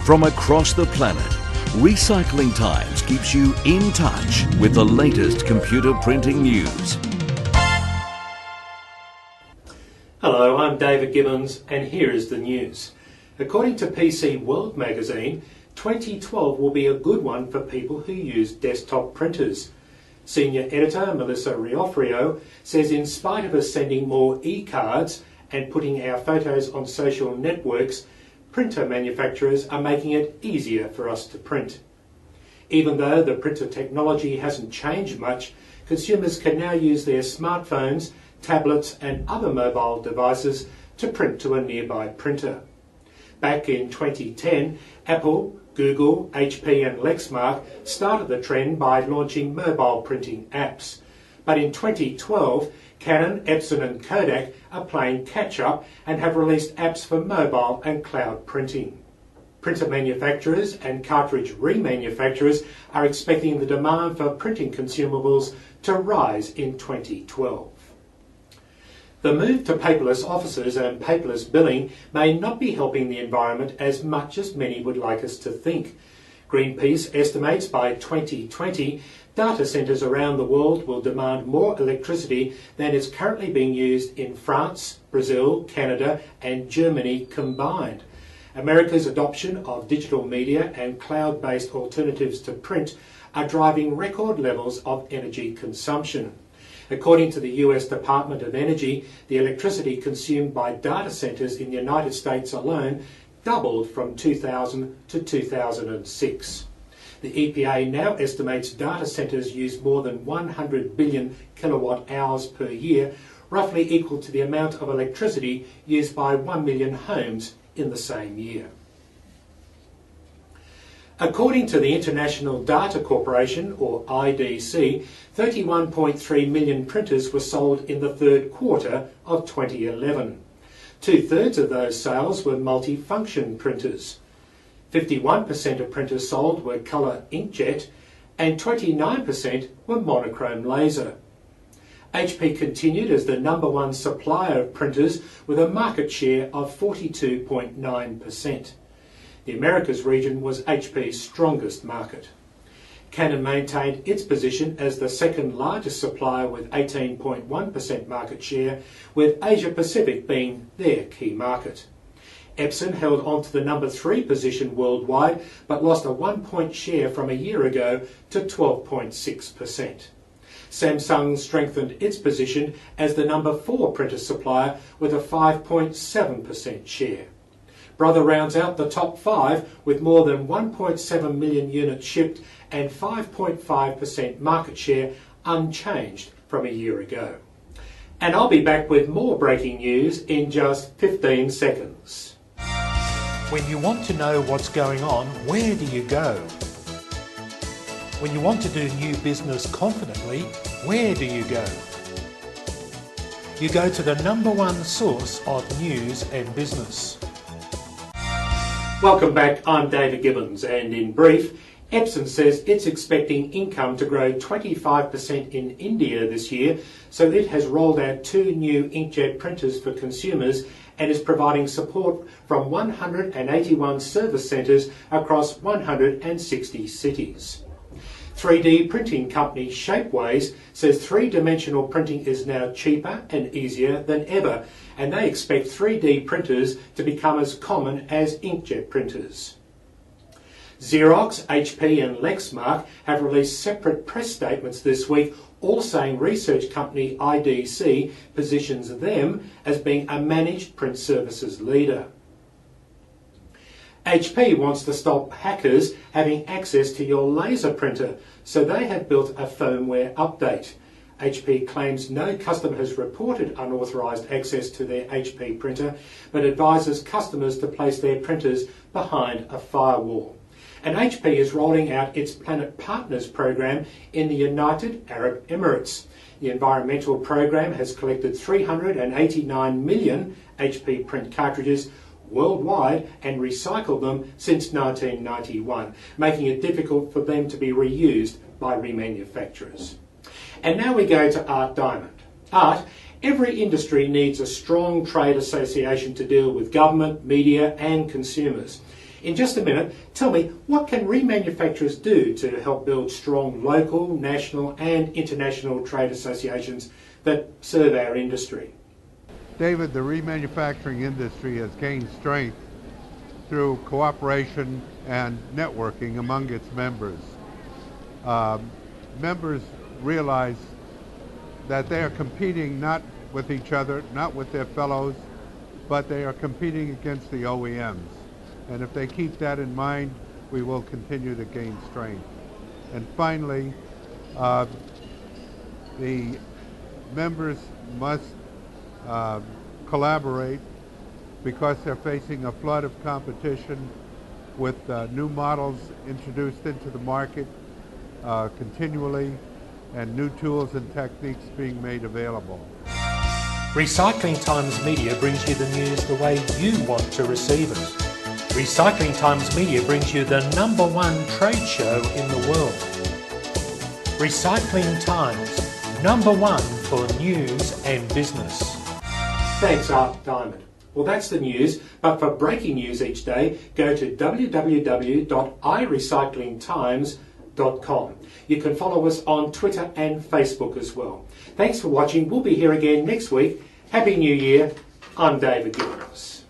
From across the planet, Recycling Times keeps you in touch with the latest computer printing news. Hello, I'm David Gibbons and here is the news. According to PC World magazine, 2012 will be a good one for people who use desktop printers. Senior editor Melissa Riofrio says in spite of us sending more e-cards and putting our photos on social networks, printer manufacturers are making it easier for us to print. Even though the printer technology hasn't changed much, consumers can now use their smartphones, tablets and other mobile devices to print to a nearby printer. Back in 2010, Apple, Google, HP and Lexmark started the trend by launching mobile printing apps. But in 2012, Canon, Epson and Kodak are playing catch-up and have released apps for mobile and cloud printing. Printer manufacturers and cartridge remanufacturers are expecting the demand for printing consumables to rise in 2012. The move to paperless offices and paperless billing may not be helping the environment as much as many would like us to think. Greenpeace estimates by 2020, data centres around the world will demand more electricity than is currently being used in France, Brazil, Canada and Germany combined. America's adoption of digital media and cloud-based alternatives to print are driving record levels of energy consumption. According to the US Department of Energy, the electricity consumed by data centres in the United States alone doubled from 2000 to 2006. The EPA now estimates data centres use more than 100 billion kilowatt hours per year, roughly equal to the amount of electricity used by 1 million homes in the same year. According to the International Data Corporation, or IDC, 31.3 million printers were sold in the third quarter of 2011. Two-thirds of those sales were multifunction printers. 51% of printers sold were colour inkjet and 29% were monochrome laser. HP continued as the number one supplier of printers with a market share of 42.9%. The Americas region was HP's strongest market. Canon maintained its position as the second largest supplier with 18.1% market share, with Asia Pacific being their key market. Epson held on to the number 3 position worldwide but lost a 1-point share from a year ago to 12.6%. Samsung strengthened its position as the number 4 printer supplier with a 5.7% share. Brother rounds out the top 5 with more than 1.7 million units shipped and 5.5% market share, unchanged from a year ago. And I'll be back with more breaking news in just 15 seconds. When you want to know what's going on, where do you go? When you want to do new business confidently, where do you go? You go to the number one source of news and business. Welcome back, I'm David Gibbons, and in brief, Epson says it's expecting income to grow 25% in India this year, so it has rolled out 2 new inkjet printers for consumers and is providing support from 181 service centres across 160 cities. 3D printing company Shapeways says 3-dimensional printing is now cheaper and easier than ever, and they expect 3D printers to become as common as inkjet printers. Xerox, HP and Lexmark have released separate press statements this week, all saying research company IDC positions them as being a managed print services leader. HP wants to stop hackers having access to your laser printer, so they have built a firmware update. HP claims no customer has reported unauthorised access to their HP printer, but advises customers to place their printers behind a firewall. And HP is rolling out its Planet Partners program in the United Arab Emirates. The environmental program has collected 389 million HP print cartridges worldwide and recycled them since 1991, making it difficult for them to be reused by remanufacturers. And now we go to Art Diamond. Art, every industry needs a strong trade association to deal with government, media and consumers. In just a minute, tell me, what can remanufacturers do to help build strong local, national and international trade associations that serve our industry? David, the remanufacturing industry has gained strength through cooperation and networking among its members. Members realize that they are competing not with each other, not with their fellows, but they are competing against the OEMs. And if they keep that in mind, we will continue to gain strength. And finally, the members must collaborate because they're facing a flood of competition with new models introduced into the market continually and new tools and techniques being made available. Recycling Times Media brings you the news the way you want to receive it. Recycling Times Media brings you the #1 trade show in the world. Recycling Times, #1 for news and business. Thanks, Art Diamond. Well, that's the news, but for breaking news each day, go to www.irecyclingtimes.com. You can follow us on Twitter and Facebook as well. Thanks for watching. We'll be here again next week. Happy New Year. I'm David Gibbons.